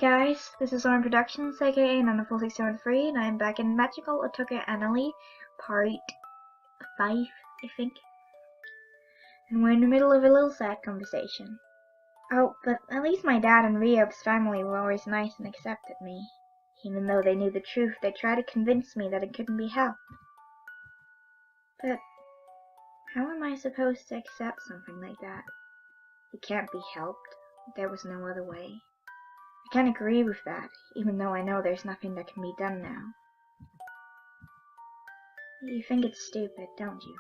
Guys, this is Lauren Productions, aka Nana4673, and I'm back in Magical Otoge Anholly, part 5, I think. And we're in the middle of a little sad conversation. Oh, but at least my dad and Ryob's family were always nice and accepted me. Even though they knew the truth, they tried to convince me that it couldn't be helped. But how am I supposed to accept something like that? It can't be helped. There was no other way. I can't agree with that, even though I know there's nothing that can be done now. You think it's stupid, don't you?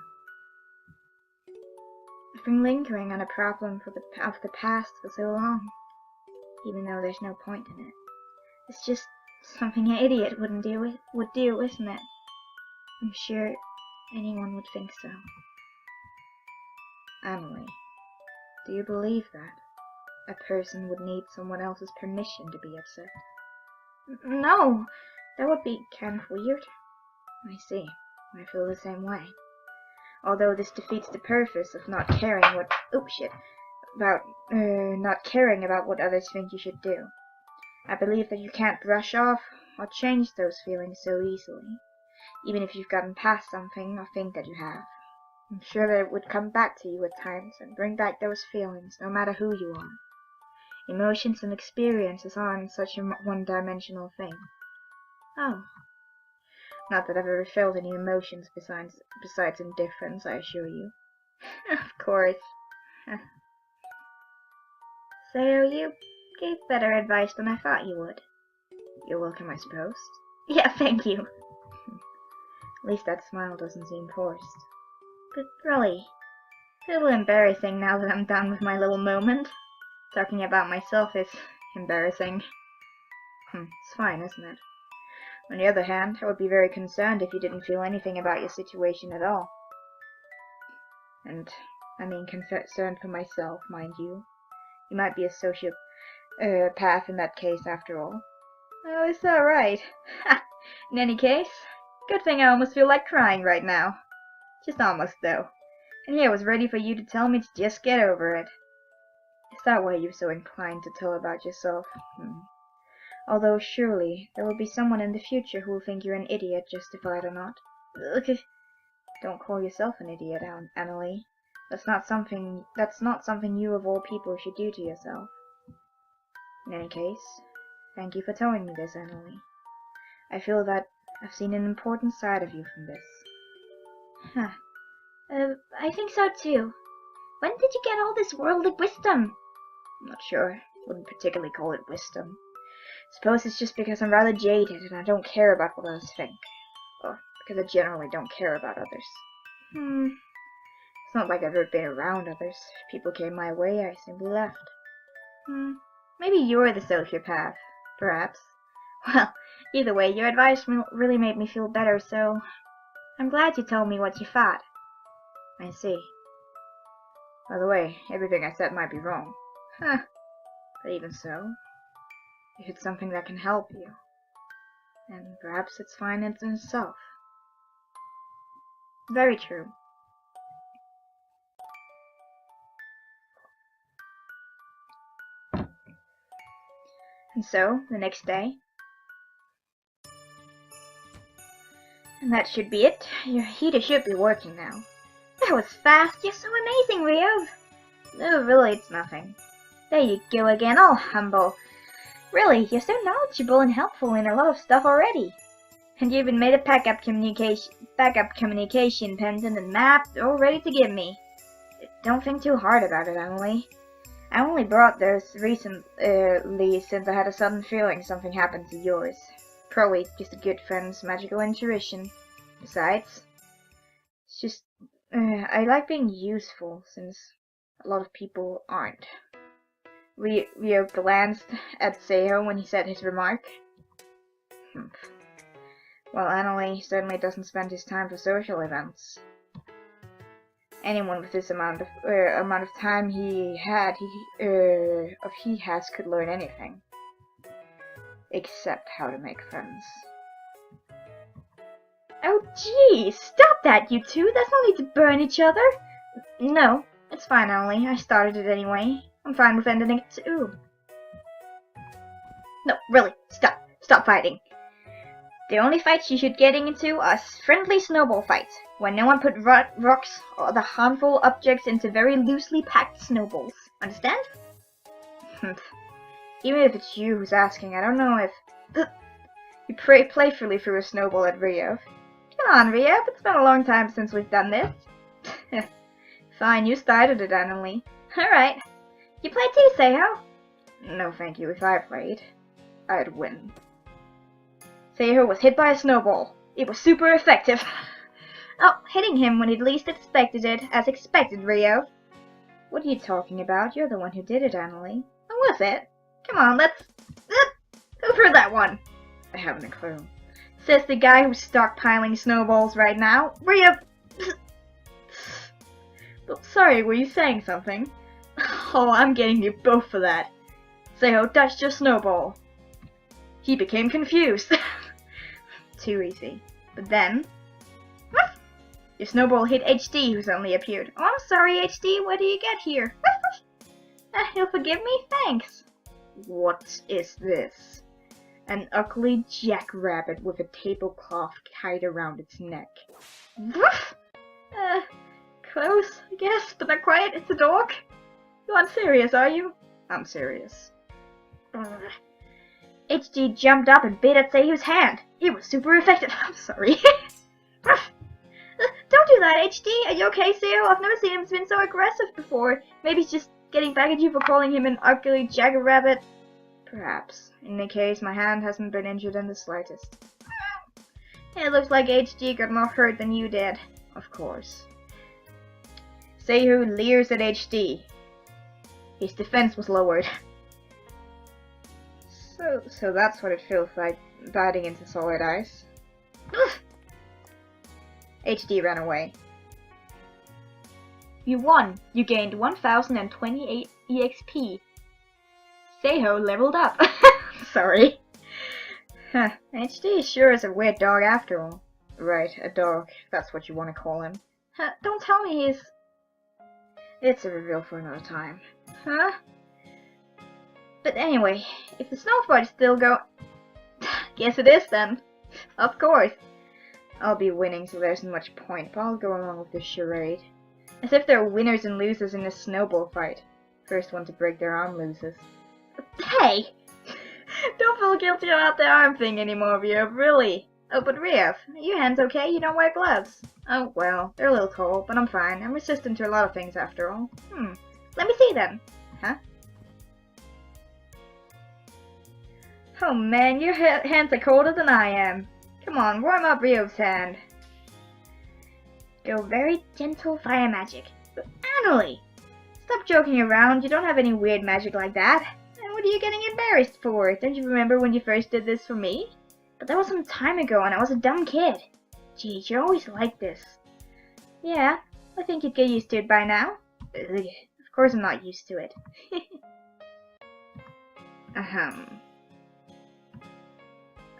I've been lingering on a problem of the past for so long, even though there's no point in it. It's just something an idiot would do, isn't it? I'm sure anyone would think so. Anholly, do you believe that a person would need someone else's permission to be upset? No, that would be kind of weird. I see. I feel the same way. Although this defeats the purpose of not caring about what others think you should do. I believe that you can't brush off or change those feelings so easily, even if you've gotten past something or think that you have. I'm sure that it would come back to you at times and bring back those feelings, no matter who you are. Emotions and experiences aren't such a one-dimensional thing. Oh. Not that I've ever felt any emotions besides indifference, I assure you. Of course. So you gave better advice than I thought you would. You're welcome, I suppose. Yeah, thank you. At least that smile doesn't seem forced. But really, it's a little embarrassing now that I'm done with my little moment. Talking about myself is embarrassing. It's fine, isn't it? On the other hand, I would be very concerned if you didn't feel anything about your situation at all. And I mean concerned for myself, mind you. You might be a sociopath in that case, after all. Oh, is that right? Ha! In any case, good thing I almost feel like crying right now. Just almost, though. And yeah, I was ready for you to tell me to just get over it. Is that why you're so inclined to tell about yourself? Although surely there will be someone in the future who will think you're an idiot, justified or not. Look, don't call yourself an idiot, Anholly. That's not something you of all people should do to yourself. In any case, thank you for telling me this, Anholly. I feel that I've seen an important side of you from this. I think so too. When did you get all this worldly wisdom? I'm not sure. Wouldn't particularly call it wisdom. Suppose it's just because I'm rather jaded and I don't care about what others think. Or because I generally don't care about others. It's not like I've ever been around others. If people came my way, I simply left. Maybe you're the sociopath. Perhaps. Well, either way, your advice really made me feel better, so I'm glad you told me what you thought. I see. By the way, everything I said might be wrong. But even so, if it's something that can help you, then perhaps it's fine in itself. Very true. And so, the next day. And that should be it. Your heater should be working now. That was fast. You're so amazing, Ryo. No, really, it's nothing. There you go again, all humble. Really, you're so knowledgeable and helpful in a lot of stuff already. And you even made a backup communication pendant and map all ready to give me. Don't think too hard about it, Anholly. I only brought those recently since I had a sudden feeling something happened to yours. Probably just a good friend's magical intuition. Besides, it's just, I like being useful since a lot of people aren't. Ryo glanced at Seiho when he said his remark. Well, Anholly certainly doesn't spend his time for social events. Anyone with this amount of time he has could learn anything, except how to make friends. Oh, geez, stop that, you two! There's no need to burn each other. No, it's fine, Anholly. I started it anyway. I'm fine with ending it too. No, really, stop. Stop fighting. The only fights you should getting into are friendly snowball fights, where no one put rocks or other harmful objects into very loosely packed snowballs. Understand? Even if it's you who's asking, I don't know if... You playfully threw a snowball at Rio. Come on, Rio, it's been a long time since we've done this. Fine, you started it, Anholly. Alright. You play too, Seiho? No, thank you. If I played, I'd win. Seiho was hit by a snowball. It was super effective. Oh, hitting him when he'd least expected it, as expected, Rio. What are you talking about? You're the one who did it, Anholly. Oh, was it? Come on, let's... Who threw that one? I haven't a clue. Says the guy who's stockpiling snowballs right now. Rio... Sorry, were you saying something? Oh, I'm getting you both for that. Seiho touched your snowball. He became confused. Too easy. But then... Your snowball hit HD, who suddenly appeared. Oh, I'm sorry, HD. What do you get here? You'll forgive me? Thanks. What is this? An ugly jackrabbit with a tablecloth tied around its neck. Close, I guess, but not quite. It's a dog. You aren't serious, are you? I'm serious. HD jumped up and bit at Seihu's hand. It was super effective. I'm sorry. Don't do that, HD. Are you okay, Seihu? I've never seen him been so aggressive before. Maybe he's just getting back at you for calling him an ugly jackrabbit. Perhaps. In any case, my hand hasn't been injured in the slightest. It looks like HD got more hurt than you did. Of course. Seihu leers at HD. His defense was lowered. So that's what it feels like biting into solid ice. HD ran away. You won. You gained 1028 EXP. Seiho leveled up. Sorry. HD sure is a weird dog after all. Right, a dog. That's what you want to call him. Don't tell me he's... It's a reveal for another time. Huh? But anyway, if the snow fight still go... Guess it is then. Of course. I'll be winning, so there isn't much point, but I'll go along with this charade. As if there are winners and losers in a snowball fight. First one to break their arm loses. Hey! Don't feel guilty about the arm thing anymore, Rio, really. Oh, but Rio, are your hands okay? You don't wear gloves. Oh, well, they're a little cold, but I'm fine. I'm resistant to a lot of things after all. Let me see then. Huh? Oh man, your hands are colder than I am. Come on, warm up Rio's hand. Go very gentle fire magic. But Anholly! Stop joking around, you don't have any weird magic like that. And what are you getting embarrassed for? Don't you remember when you first did this for me? But that was some time ago and I was a dumb kid. Geez, you're always like this. Yeah, I think you'd get used to it by now. Ugh, of course I'm not used to it.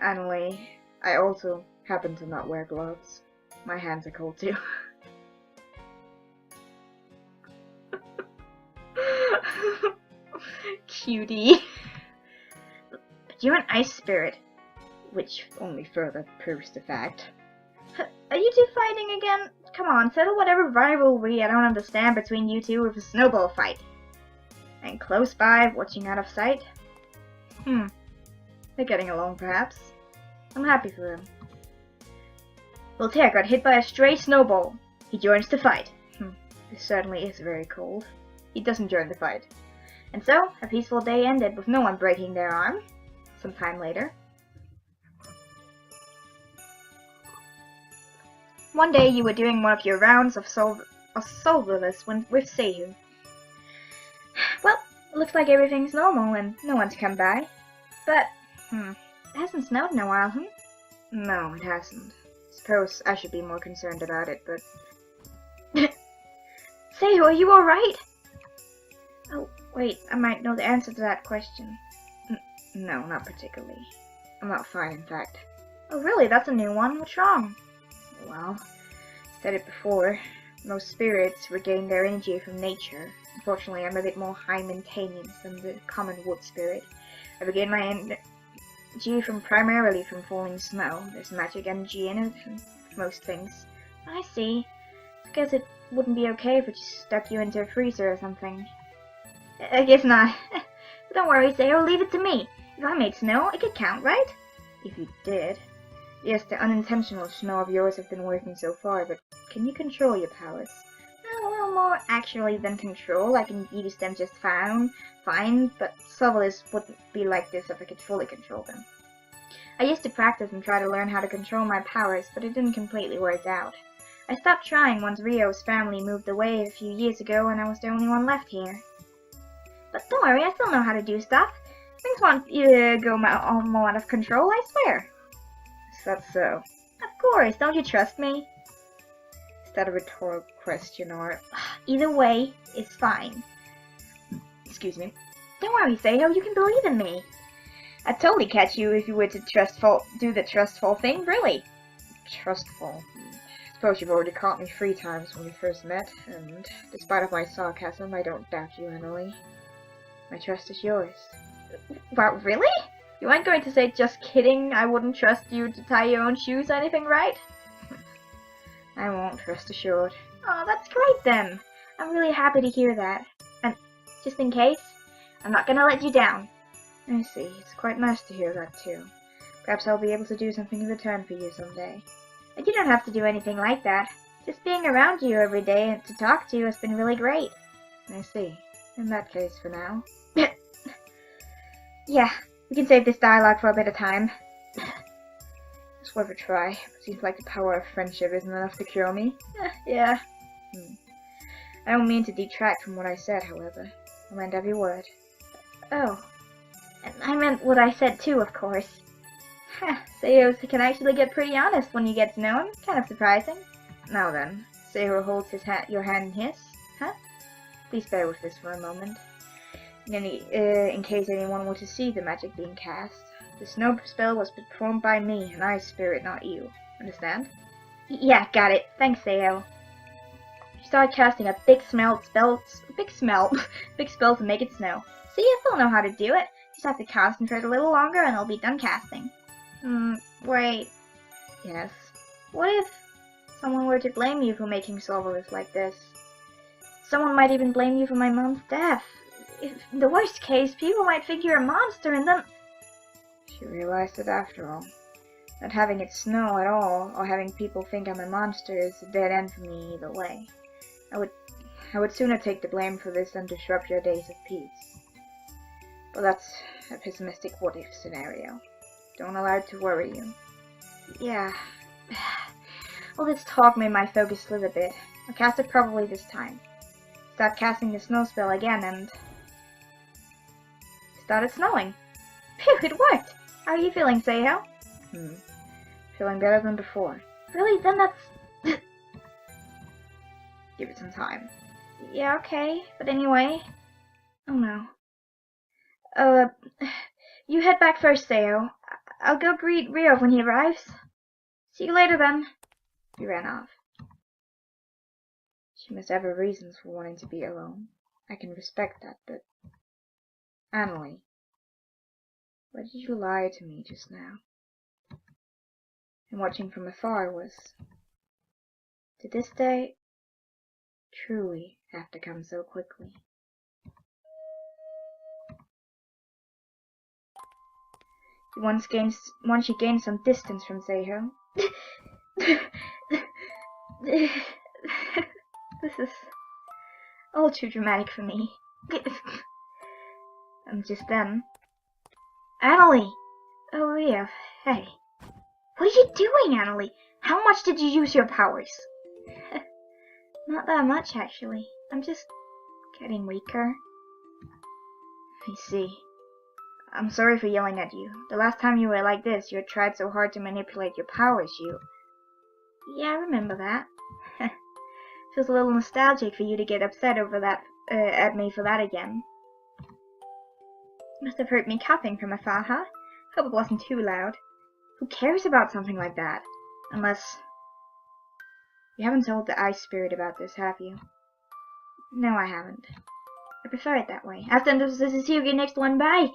Anholly, I also happen to not wear gloves. My hands are cold too. Cutie. But you're an ice spirit, which only further proves the fact. Are you two fighting again? Come on, settle whatever rivalry I don't understand between you two with a snowball fight. And close by, watching out of sight? They're getting along, perhaps. I'm happy for them. Voltaire got hit by a stray snowball. He joins the fight. This certainly is very cold. He doesn't join the fight. And so, a peaceful day ended with no one breaking their arm. Some time later. One day you were doing one of your rounds of solverless with Seihu. Well, it looks like everything's normal and no one's come by. But, it hasn't snowed in a while, No, it hasn't. Suppose I should be more concerned about it, but... Seihu, are you alright? Oh, wait, I might know the answer to that question. No, not particularly. I'm not fine, in fact. Oh, really? That's a new one. What's wrong? Well, said it before. Most spirits regain their energy from nature. Unfortunately, I'm a bit more high maintenance than the common wood spirit. I began my energy primarily from falling snow. There's magic energy in it, and most things. I see. I guess it wouldn't be okay if it just stuck you into a freezer or something. I guess not. But don't worry, Sayo, leave it to me. If I made snow, it could count, right? If you did. Yes, the unintentional snow of yours have been working so far, but can you control your powers? Well, more actually than control. I can use them just fine, but Soloists wouldn't be like this if I could fully control them. I used to practice and try to learn how to control my powers, but it didn't completely work out. I stopped trying once Rio's family moved away a few years ago and I was the only one left here. But don't worry, I still know how to do stuff. Things won't go more out of control, I swear. Is that so? Of course, don't you trust me? Is that a rhetorical question or... Either way, it's fine. Excuse me. Don't worry, Sayo, you can believe in me. I'd totally catch you if you were to do the trustful thing, really. Trustful? I suppose you've already caught me 3 times when we first met, and despite of my sarcasm, I don't doubt you, Anholly. My trust is yours. Wow, really? You aren't going to say, just kidding, I wouldn't trust you to tie your own shoes or anything, right? I won't, rest assured. Oh, that's great then. I'm really happy to hear that. And just in case, I'm not gonna let you down. I see. It's quite nice to hear that too. Perhaps I'll be able to do something in return for you someday. But you don't have to do anything like that. Just being around you every day and to talk to you has been really great. I see. In that case, for now. Yeah, we can save this dialogue for a bit of time. It's worth a try. Seems like the power of friendship isn't enough to cure me. Yeah. I don't mean to detract from what I said, however. I meant every word. Oh. And I meant what I said too, of course. Sayos can actually get pretty honest when you get to know him. Kind of surprising. Now then, Sayo holds your hand in his. Huh? Please bear with this for a moment. In case anyone were to see the magic being cast, the snow spell was performed by me, an ice spirit, not you. Understand? Yeah, got it. Thanks, Sayo. She started casting a big spell to make it snow. See, I still know how to do it. Just have to concentrate a little longer and I'll be done casting. Wait. Yes? What if someone were to blame you for making Solvarus like this? Someone might even blame you for my mom's death. In the worst case, people might think you're a monster and then... She realized that after all, not having it snow at all, or having people think I'm a monster is a dead end for me either way. I would sooner take the blame for this than disrupt your days of peace. But that's a pessimistic what-if scenario. Don't allow it to worry you. Yeah. All this talk made my focus slip a bit. I'll cast it probably this time. Start casting the snow spell again and... It started snowing. Phew, it worked! How are you feeling, Sayo? Feeling better than before. Really? Then that's... Give it some time. Yeah, okay. But anyway... Oh no. You head back first, Sayo. I'll go greet Rio when he arrives. See you later, then. He ran off. She must have her reasons for wanting to be alone. I can respect that, but... Anholly, why did you lie to me just now? And watching from afar was... Did this day truly have to come so quickly? Once she gained some distance from Sayo. This is all too dramatic for me. And just then... Anholly! Oh, Rio, hey. What are you doing, Anholly? How much did you use your powers? Not that much, actually. I'm just getting weaker. I see. I'm sorry for yelling at you. The last time you were like this, you had tried so hard to manipulate your powers, Yeah, I remember that. Feels a little nostalgic for you to get upset over that, at me for that again. Must have heard me coughing from afar, huh? Hope it wasn't too loud. Who cares about something like that? Unless... You haven't told the Ice Spirit about this, have you? No, I haven't. I prefer it that way. After this is you, get next one, bye!